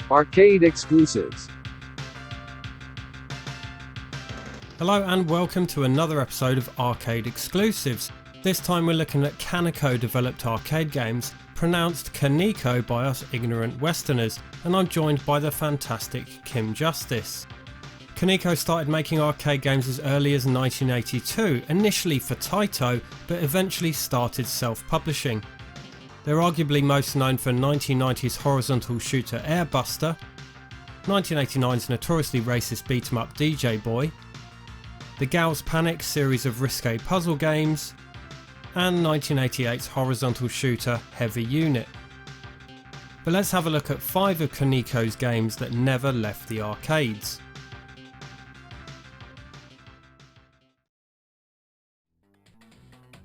Arcade exclusives. Hello and welcome to another episode of Arcade Exclusives. This time we're looking at Kaneko developed arcade games, pronounced Kaneko by us ignorant Westerners, and I'm joined by the fantastic Kim Justice. Kaneko started making arcade games as early as 1982, initially for Taito, but eventually started self-publishing. They're arguably most known for 1990's horizontal shooter Airbuster, 1989's notoriously racist beat-em-up DJ Boy, the Gals Panic series of risque puzzle games, and 1988's horizontal shooter Heavy Unit. But let's have a look at 5 of Kaneko's games that never left the arcades.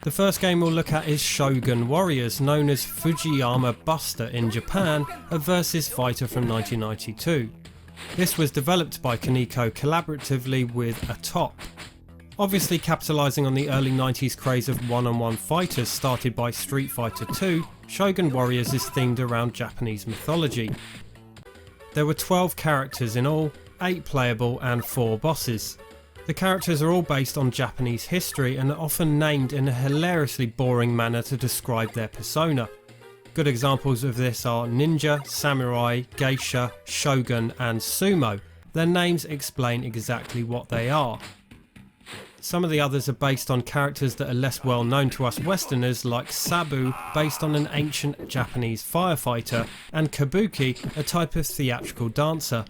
The first game we'll look at is Shogun Warriors, known as Fujiyama Buster in Japan, a versus fighter from 1992. This was developed by Kaneko collaboratively with Atop. Obviously capitalising on the early 90s craze of one-on-one fighters started by Street Fighter II, Shogun Warriors is themed around Japanese mythology. There were 12 characters in all, 8 playable and 4 bosses. The characters are all based on Japanese history and are often named in a hilariously boring manner to describe their persona. Good examples of this are ninja, samurai, geisha, shogun and sumo. Their names explain exactly what they are. Some of the others are based on characters that are less well known to us Westerners, like Sabu, based on an ancient Japanese firefighter, and Kabuki, a type of theatrical dancer.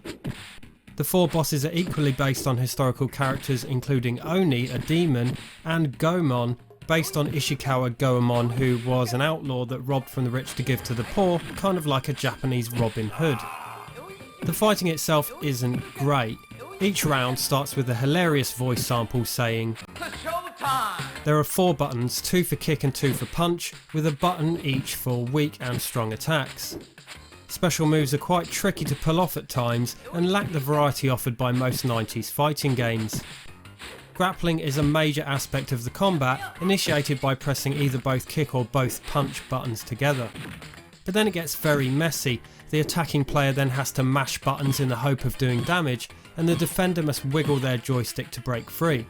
The 4 bosses are equally based on historical characters including Oni, a demon, and Goemon, based on Ishikawa Goemon, who was an outlaw that robbed from the rich to give to the poor, kind of like a Japanese Robin Hood. The fighting itself isn't great. Each round starts with a hilarious voice sample saying, there are 4 buttons, 2 for kick and 2 for punch, with a button each for weak and strong attacks. Special moves are quite tricky to pull off at times and lack the variety offered by most 90s fighting games. Grappling is a major aspect of the combat, initiated by pressing either both kick or both punch buttons together. But then it gets very messy. The attacking player then has to mash buttons in the hope of doing damage, and the defender must wiggle their joystick to break free.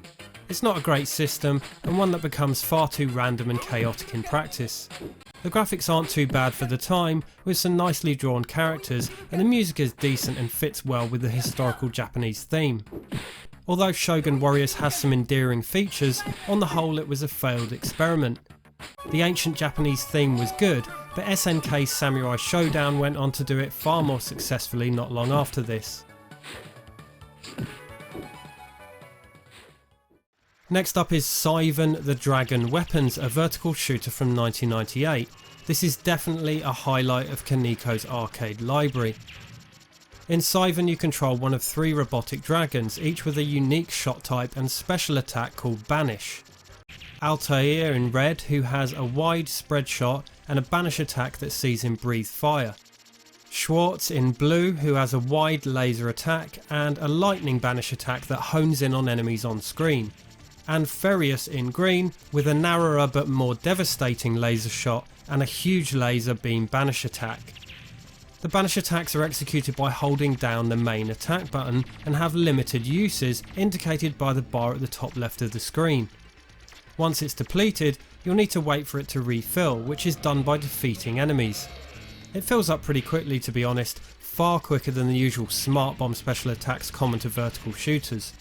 It's not a great system, and one that becomes far too random and chaotic in practice. The graphics aren't too bad for the time, with some nicely drawn characters, and the music is decent and fits well with the historical Japanese theme. Although Shogun Warriors has some endearing features, on the whole it was a failed experiment. The ancient Japanese theme was good, but SNK's Samurai Showdown went on to do it far more successfully not long after this. Next up is Sivan the Dragon Weapons, a vertical shooter from 1998. This is definitely a highlight of Kaneko's arcade library. In Sivan you control one of 3 robotic dragons, each with a unique shot type and special attack called Banish. Altair in red, who has a wide spread shot and a banish attack that sees him breathe fire. Schwartz in blue, who has a wide laser attack and a lightning banish attack that hones in on enemies on screen. And Ferius in green, with a narrower but more devastating laser shot and a huge laser beam banish attack. The banish attacks are executed by holding down the main attack button and have limited uses, indicated by the bar at the top left of the screen. Once it's depleted, you'll need to wait for it to refill, which is done by defeating enemies. It fills up pretty quickly, to be honest, far quicker than the usual smart bomb special attacks common to vertical shooters.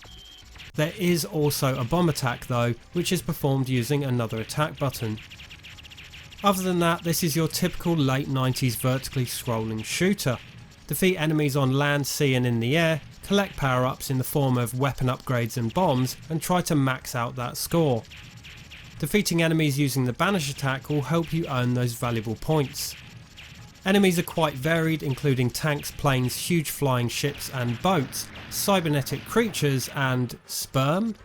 There is also a bomb attack though, which is performed using another attack button. Other than that, this is your typical late 90s vertically scrolling shooter. Defeat enemies on land, sea and in the air, collect power-ups in the form of weapon upgrades and bombs, and try to max out that score. Defeating enemies using the banish attack will help you earn those valuable points. Enemies are quite varied, including tanks, planes, huge flying ships and boats, cybernetic creatures and sperm.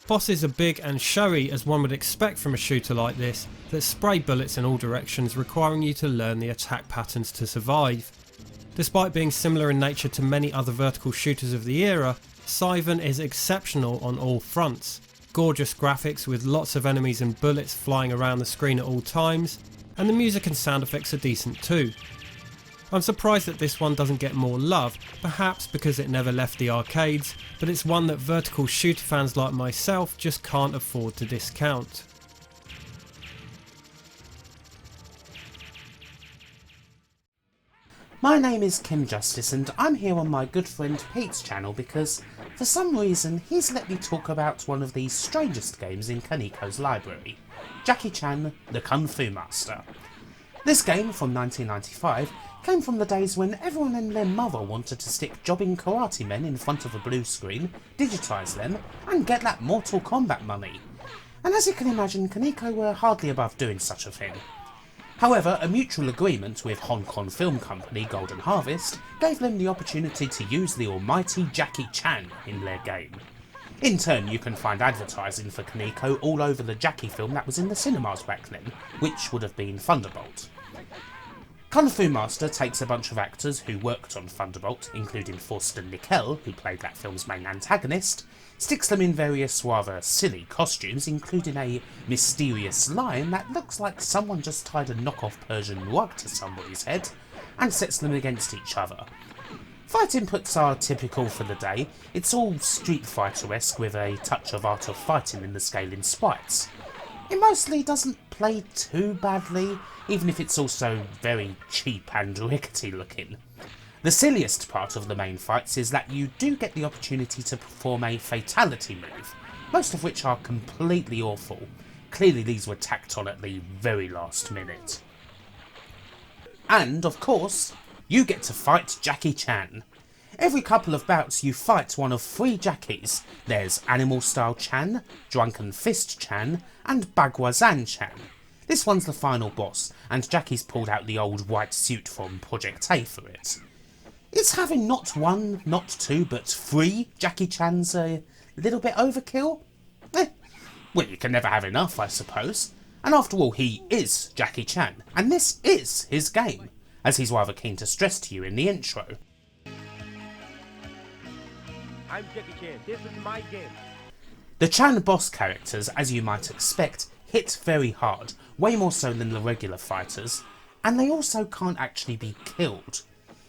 Bosses are big and showy, as one would expect from a shooter like this, that spray bullets in all directions, requiring you to learn the attack patterns to survive. Despite being similar in nature to many other vertical shooters of the era, Sivan is exceptional on all fronts. Gorgeous graphics with lots of enemies and bullets flying around the screen at all times, and the music and sound effects are decent too. I'm surprised that this one doesn't get more love, perhaps because it never left the arcades, but it's one that vertical shooter fans like myself just can't afford to discount. My name is Kim Justice and I'm here on my good friend Pete's channel because, for some reason, he's let me talk about one of the strangest games in Kaneko's library, Jackie Chan, the Kung Fu Master. This game, from 1995, came from the days when everyone and their mother wanted to stick jobbing karate men in front of a blue screen, digitise them, and get that Mortal Kombat money. And as you can imagine, Kaneko were hardly above doing such a thing. However, a mutual agreement with Hong Kong film company Golden Harvest gave them the opportunity to use the almighty Jackie Chan in their game. In turn, you can find advertising for Kaneko all over the Jackie film that was in the cinemas back then, which would have been Thunderbolt. Kung Fu Master takes a bunch of actors who worked on Thunderbolt, including Thorsten Nickel, who played that film's main antagonist, sticks them in various rather silly costumes, including a mysterious lion that looks like someone just tied a knockoff Persian rug to somebody's head, and sets them against each other. Fight inputs are typical for the day. It's all Street Fighter-esque with a touch of Art of Fighting in the scaling sprites. It mostly doesn't play too badly, even if it's also very cheap and rickety looking. The silliest part of the main fights is that you do get the opportunity to perform a fatality move, most of which are completely awful. Clearly these were tacked on at the very last minute. And, of course, you get to fight Jackie Chan. Every couple of bouts you fight one of 3 Jackies. There's Animal Style Chan, Drunken Fist Chan, and Bagwazan Chan. This one's the final boss, and Jackie's pulled out the old white suit from Project A for it. Is having not 1, not 2, but 3 Jackie Chans a little bit overkill? Well, you can never have enough, I suppose. And after all, he is Jackie Chan, and this is his game, as he's rather keen to stress to you in the intro. I'm Jackie Chan, this is my game. The Chan boss characters, as you might expect, hit very hard, way more so than the regular fighters, and they also can't actually be killed.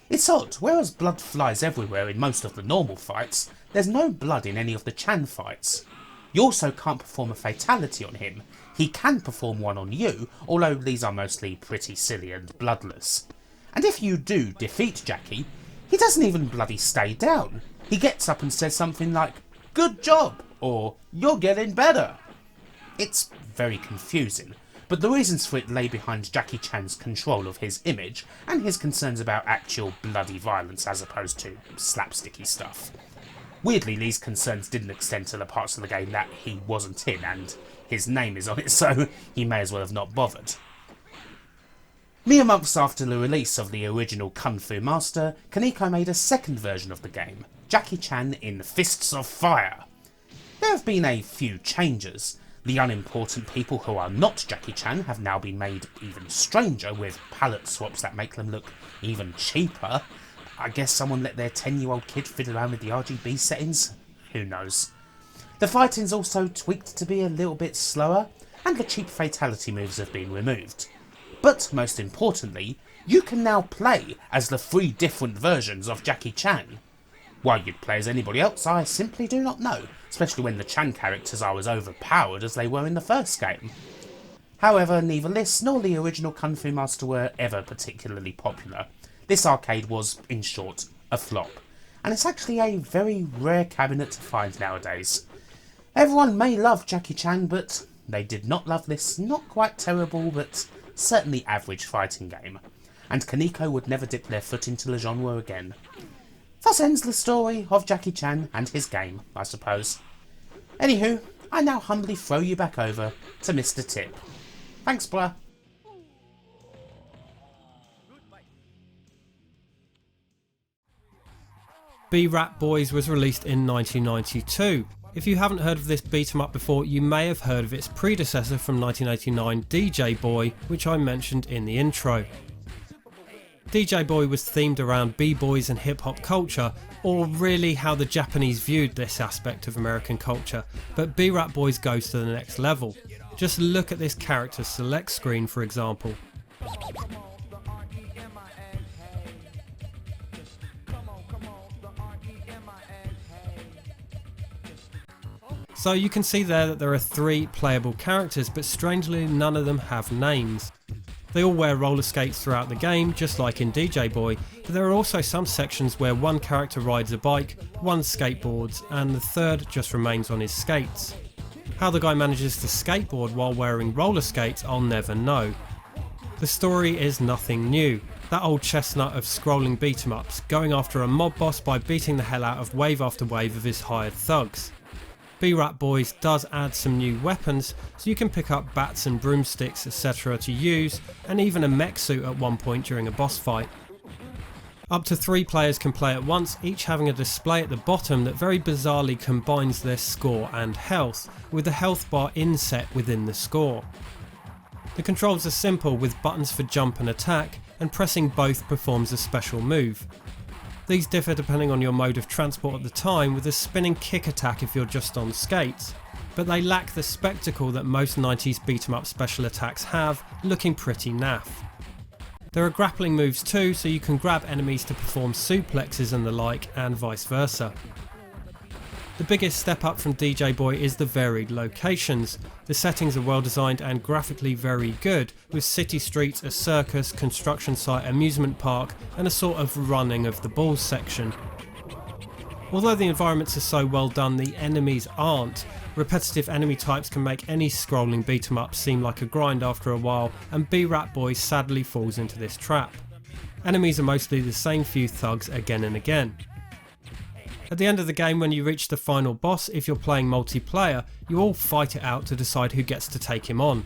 It's odd, whereas blood flies everywhere in most of the normal fights, there's no blood in any of the Chan fights. You also can't perform a fatality on him. He can perform one on you, although these are mostly pretty silly and bloodless. And if you do defeat Jackie, he doesn't even bloody stay down. He gets up and says something like, "Good job," or "You're getting better." It's very confusing, but the reasons for it lay behind Jackie Chan's control of his image and his concerns about actual bloody violence as opposed to slapsticky stuff. Weirdly, these concerns didn't extend to the parts of the game that he wasn't in, and his name is on it, so he may as well have not bothered. Mere months after the release of the original Kung Fu Master, Kaneko made a second version of the game, Jackie Chan in Fists of Fire. There have been a few changes. The unimportant people who are not Jackie Chan have now been made even stranger, with palette swaps that make them look even cheaper. I guess someone let their 10-year-old kid fiddle around with the RGB settings? Who knows. The fighting's also tweaked to be a little bit slower, and the cheap fatality moves have been removed. But most importantly, you can now play as the 3 different versions of Jackie Chan. Why you'd play as anybody else, I simply do not know, especially when the Chan characters are as overpowered as they were in the first game. However, neither this nor the original Kung Fu Master were ever particularly popular. This arcade was, in short, a flop, and it's actually a very rare cabinet to find nowadays. Everyone may love Jackie Chan, but they did not love this not quite terrible but certainly average fighting game, and Kaneko would never dip their foot into the genre again. Thus ends the story of Jackie Chan and his game, I suppose. Anywho, I now humbly throw you back over to Mr. Tip. Thanks, bruh. B.Rap Boys was released in 1992. If you haven't heard of this beat 'em up before, you may have heard of its predecessor from 1989, DJ Boy, which I mentioned in the intro. DJ Boy was themed around b-boys and hip-hop culture, or really how the Japanese viewed this aspect of American culture, but B.Rap Boys goes to the next level. Just look at this character select screen, for example. So you can see there that there are 3 playable characters, but strangely none of them have names. They all wear roller skates throughout the game, just like in DJ Boy, but there are also some sections where one character rides a bike, one skateboards, and the third just remains on his skates. How the guy manages to skateboard while wearing roller skates, I'll never know. The story is nothing new. That old chestnut of scrolling beat 'em ups, going after a mob boss by beating the hell out of wave after wave of his hired thugs. B.Rap Boys does add some new weapons, so you can pick up bats and broomsticks etc. to use, and even a mech suit at one point during a boss fight. Up to 3 players can play at once, each having a display at the bottom that very bizarrely combines their score and health, with the health bar inset within the score. The controls are simple, with buttons for jump and attack, and pressing both performs a special move. These differ depending on your mode of transport at the time, with a spinning kick attack if you're just on skates, but they lack the spectacle that most 90s beat 'em up special attacks have, looking pretty naff. There are grappling moves too, so you can grab enemies to perform suplexes and the like, and vice versa. The biggest step up from DJ Boy is the varied locations. The settings are well designed and graphically very good, with city streets, a circus, construction site, amusement park, and a sort of running of the balls section. Although the environments are so well done, the enemies aren't. Repetitive enemy types can make any scrolling beat 'em up seem like a grind after a while, and B.Rap Boys sadly falls into this trap. Enemies are mostly the same few thugs again and again. At the end of the game, when you reach the final boss, if you're playing multiplayer, you all fight it out to decide who gets to take him on.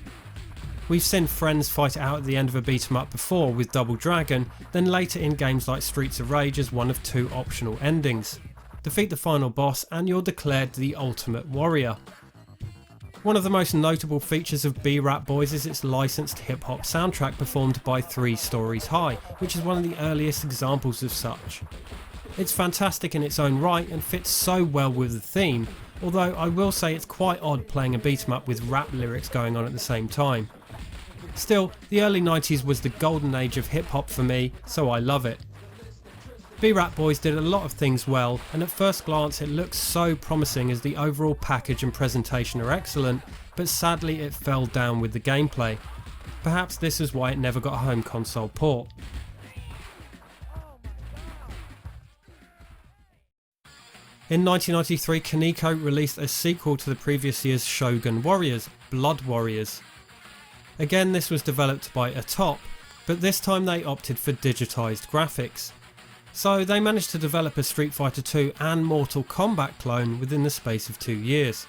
We've seen friends fight it out at the end of a beat 'em up before with Double Dragon, then later in games like Streets of Rage as one of 2 optional endings. Defeat the final boss and you're declared the ultimate warrior. One of the most notable features of B.Rap Boys is its licensed hip hop soundtrack performed by 3 Stories High, which is one of the earliest examples of such. It's fantastic in its own right and fits so well with the theme, although I will say it's quite odd playing a beat 'em up with rap lyrics going on at the same time. Still, the early 90s was the golden age of hip hop for me, so I love it. B.Rap Boys did a lot of things well, and at first glance it looks so promising as the overall package and presentation are excellent, but sadly it fell down with the gameplay. Perhaps this is why it never got a home console port. In 1993, Kaneko released a sequel to the previous year's Shogun Warriors, Blood Warriors. Again, this was developed by Atop, but this time they opted for digitised graphics. So they managed to develop a Street Fighter 2 and Mortal Kombat clone within the space of 2 years.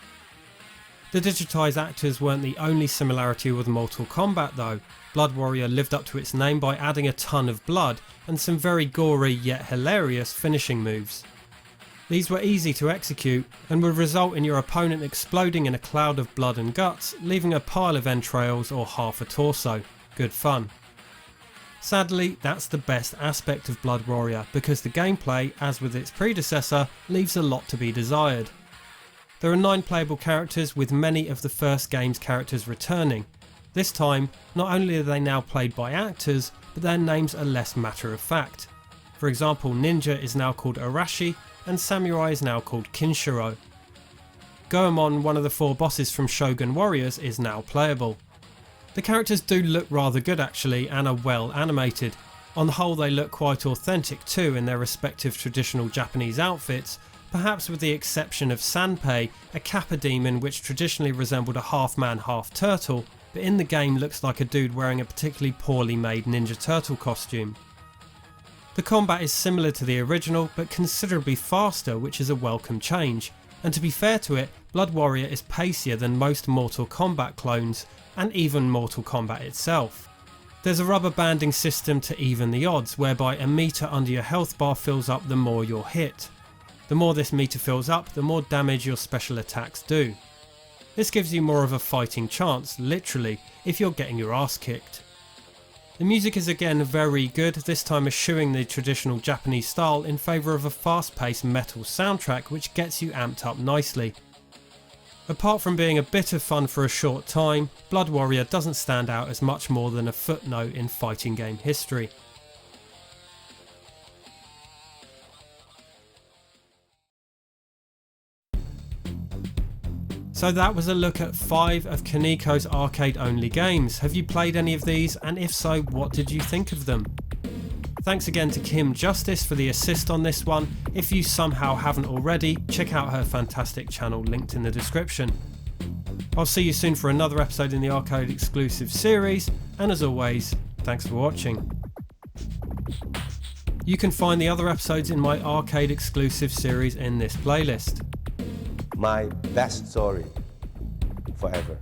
The digitised actors weren't the only similarity with Mortal Kombat though. Blood Warrior lived up to its name by adding a ton of blood and some very gory yet hilarious finishing moves. These were easy to execute and would result in your opponent exploding in a cloud of blood and guts, leaving a pile of entrails or half a torso. Good fun. Sadly, that's the best aspect of Blood Warrior, because the gameplay, as with its predecessor, leaves a lot to be desired. There are 9 playable characters, with many of the first game's characters returning. This time, not only are they now played by actors, but their names are less matter of fact. For example, Ninja is now called Arashi, and Samurai is now called Kinshiro. Goemon, one of the 4 bosses from Shogun Warriors, is now playable. The characters do look rather good actually, and are well animated. On the whole, they look quite authentic too in their respective traditional Japanese outfits, perhaps with the exception of Sanpei, a Kappa demon which traditionally resembled a half man half turtle, but in the game looks like a dude wearing a particularly poorly made Ninja Turtle costume. The combat is similar to the original, but considerably faster, which is a welcome change, and to be fair to it, Blood Warrior is pacier than most Mortal Kombat clones, and even Mortal Kombat itself. There's a rubber banding system to even the odds, whereby a meter under your health bar fills up the more you're hit. The more this meter fills up, the more damage your special attacks do. This gives you more of a fighting chance, literally, if you're getting your ass kicked. The music is again very good, this time eschewing the traditional Japanese style in favour of a fast-paced metal soundtrack which gets you amped up nicely. Apart from being a bit of fun for a short time, Blood Warrior doesn't stand out as much more than a footnote in fighting game history. So that was a look at 5 of Kaneko's arcade only games. Have you played any of these, and if so, what did you think of them? Thanks again to Kim Justice for the assist on this one. If you somehow haven't already, check out her fantastic channel linked in the description. I'll see you soon for another episode in the arcade exclusive series, and as always, thanks for watching. You can find the other episodes in my arcade exclusive series in this playlist. My best story forever.